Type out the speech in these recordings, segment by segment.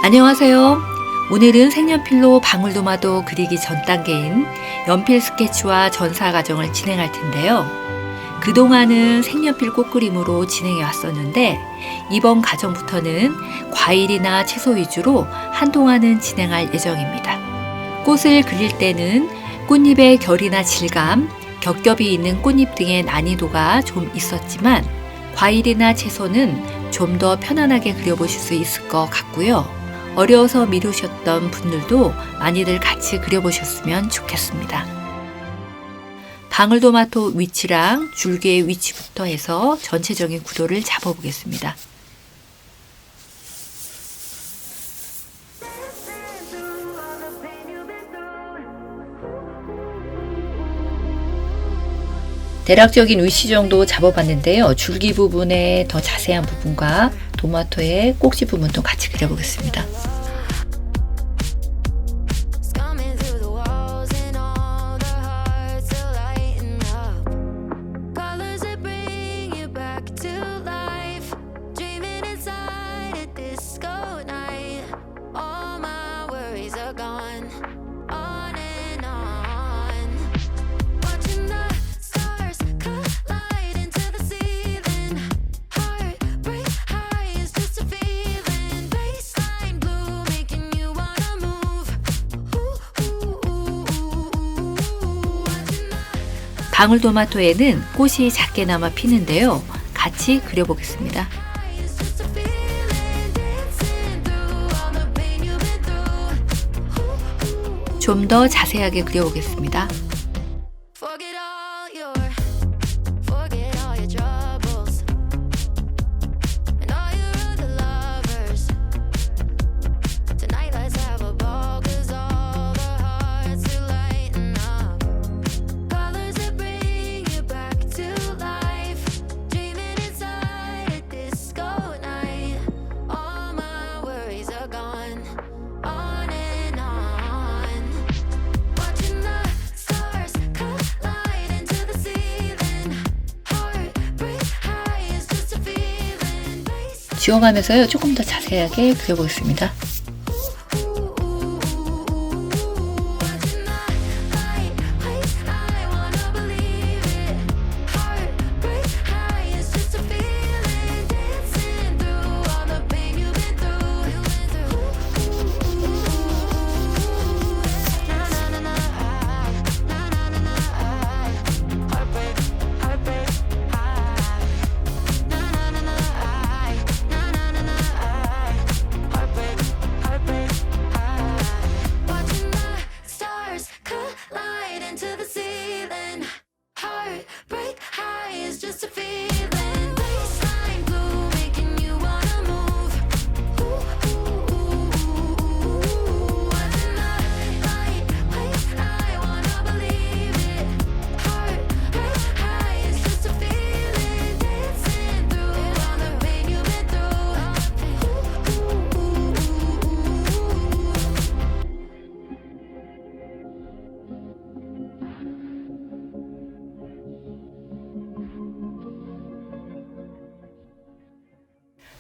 안녕하세요. 오늘은 색연필로 방울토마토 그리기 전 단계인 연필 스케치와 전사 과정을 진행할 텐데요. 그동안은 색연필 꽃그림으로 진행해 왔었는데 이번 과정부터는 과일이나 채소 위주로 한동안은 진행할 예정입니다. 꽃을 그릴 때는 꽃잎의 결이나 질감, 겹겹이 있는 꽃잎 등의 난이도가 좀 있었지만 과일이나 채소는 좀 더 편안하게 그려보실 수 있을 것 같고요. 어려워서 미루셨던 분들도 많이들 같이 그려보셨으면 좋겠습니다. 방울토마토 위치랑 줄기의 위치부터 해서 전체적인 구도를 잡아보겠습니다. 대략적인 위치 정도 잡아봤는데요. 줄기 부분의 더 자세한 부분과 토마토의 꼭지 부분도 같이 그려보겠습니다. 방울토마토에는 꽃이 작게나마 피는데요. 같이 그려보겠습니다. 좀 더 자세하게 그려보겠습니다. 지워가면서요, 조금 더 자세하게 그려보겠습니다.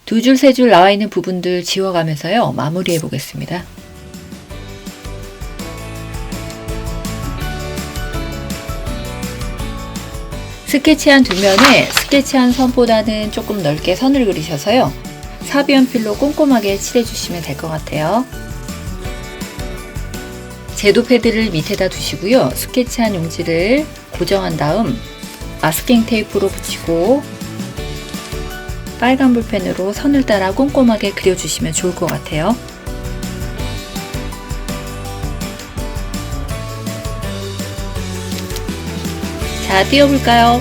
두 줄, 세 줄 나와 있는 부분들 지워가면서요, 마무리해 보겠습니다. 스케치한 뒷면에 스케치한 선보다는 조금 넓게 선을 그리셔서요, 사비연필로 꼼꼼하게 칠해주시면 될 것 같아요. 제도 패드를 밑에다 두시고요, 스케치한 용지를 고정한 다음 마스킹 테이프로 붙이고 빨간 볼펜으로 선을 따라 꼼꼼하게 그려주시면 좋을 것 같아요. 자, 띄워볼까요?